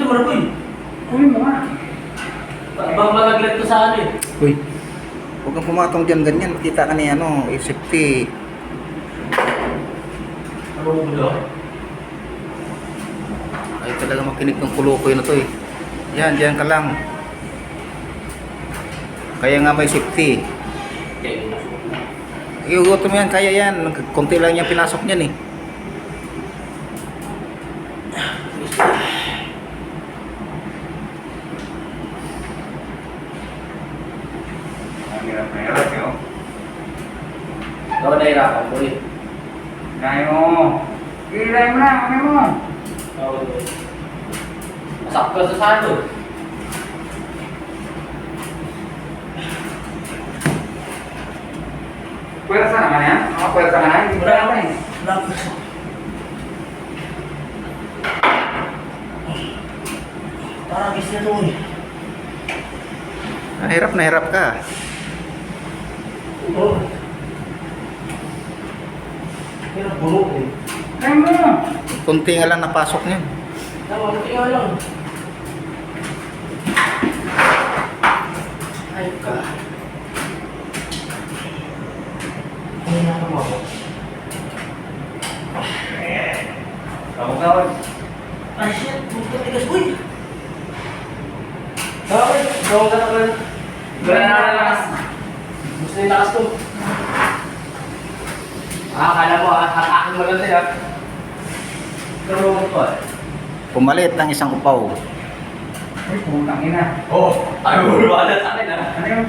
mo na, boy. Kunin mo nga. Bang malaglag to sa ano eh. Uy, huwag kang pumatong dyan ganyan. Kita ka ni ano, safety. Ano mo ba? Ay talaga makinig ng kulukoy na to eh. Yan, diyan ka lang. Kaya nga may safety. Iugutom yan, kaya yan. Kunti lang yung pinasok niyan eh. Mahirap yun. Ako nahirapan, boy. Kaya mo. Ilay mo na, kami mo. Oo, boy. Masakto sa sado. Pwersa naman yan. Mga pwersa ka na, hindi mo na eh. Parang gis na to eh. Na hirap ka. Oo. Hirap bulok eh. Kaya mo. Kunti nga lang napasok niyan. Tama, kunti nga lang. Ay ka. Ano na naman ako? Tawag-tawag. Ay shit, buto tigas, uy! Bakit? Gawag ka na ba? Gawag na lakas. Gusto yung lakas to. Akala mo hatakin mo lang sila. Pero ko eh. Pumalit ng isang upaw. Ay, putang ina. Oo, ay wala sa akin ah. Ano yung...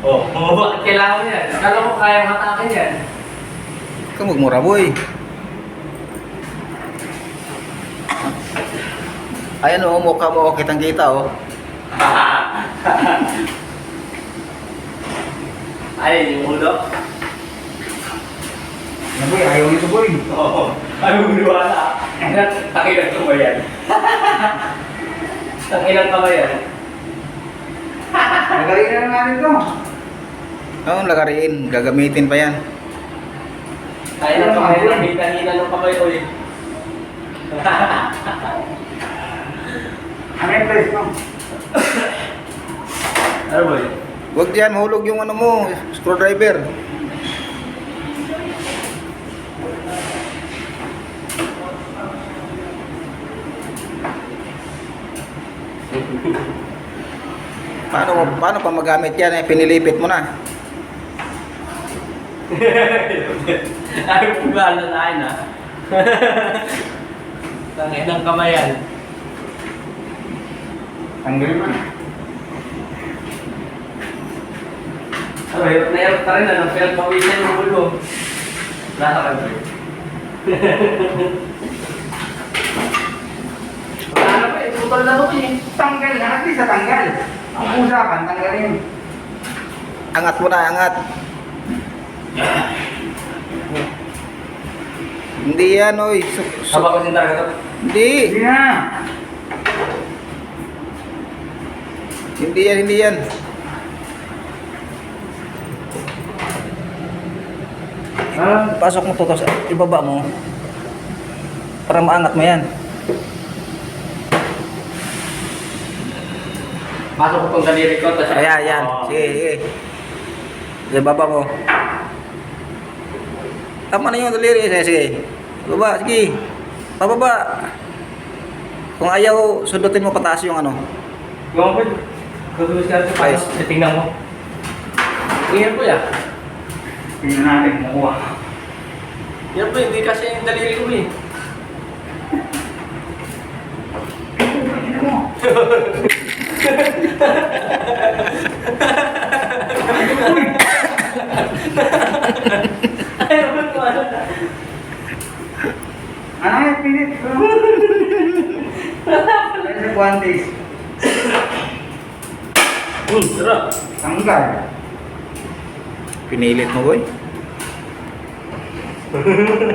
Oo, bakit kailangan mo yan? Kala ko kayang hatakin yan. Ikaw magmura boy. Ayan o, mukha mo kitang kita oh. Ay, yung ulo? Ano boy, ayaw nito boy. Oo, ay wala. Takilan ko ba yan? Takilan ka ba yan? Nagaling na natin to. Oo, lagariin. Gagamitin pa yan. Kaya ng kamay na, hita-hita ng kamay ko eh. Ano yung place mo? Ano ba yun? Huwag dyan, mahulog yung ano mo, screwdriver. Paano pa magamit yan eh? Pinilipit mo na. Ay, pugala na akin ah. Tangin ng kamayan. Tanggalin mo na. Ano, hirap na hirap ka rin ano, pero pawisan yung ulo. Nasa ka ba? Wala pa eh, putol na to eh. Tanggal na, at least sa tanggal. Ang usapan, tanggalin. Angat mo na, angat. Hindi yan, oy. Haba ko sin talaga to. Hindi. Hindi na. Hindi yan. Pasok mo to, tapos ibaba mo. Para maangat mo yan. Pasok ko tong daliri ko, tapos... Ayan. Sige. Ibaba mo. Tama na yung daliri. Sige. Baba, sige. Pababa. Kung ayaw, sundutin mo pataas yung ano. Gawin ko. Gagawin ka sa paano. Tingnan mo. Tingnan ko yan. Tingnan natin, makuha. Yan po, hindi kasi yung daliri ko eh. Tingnan mo. Ayaw mo ito ano. Ano yung pinit? Ano yung guantes? Sarap. Tanggal. Pinilit mo, boy.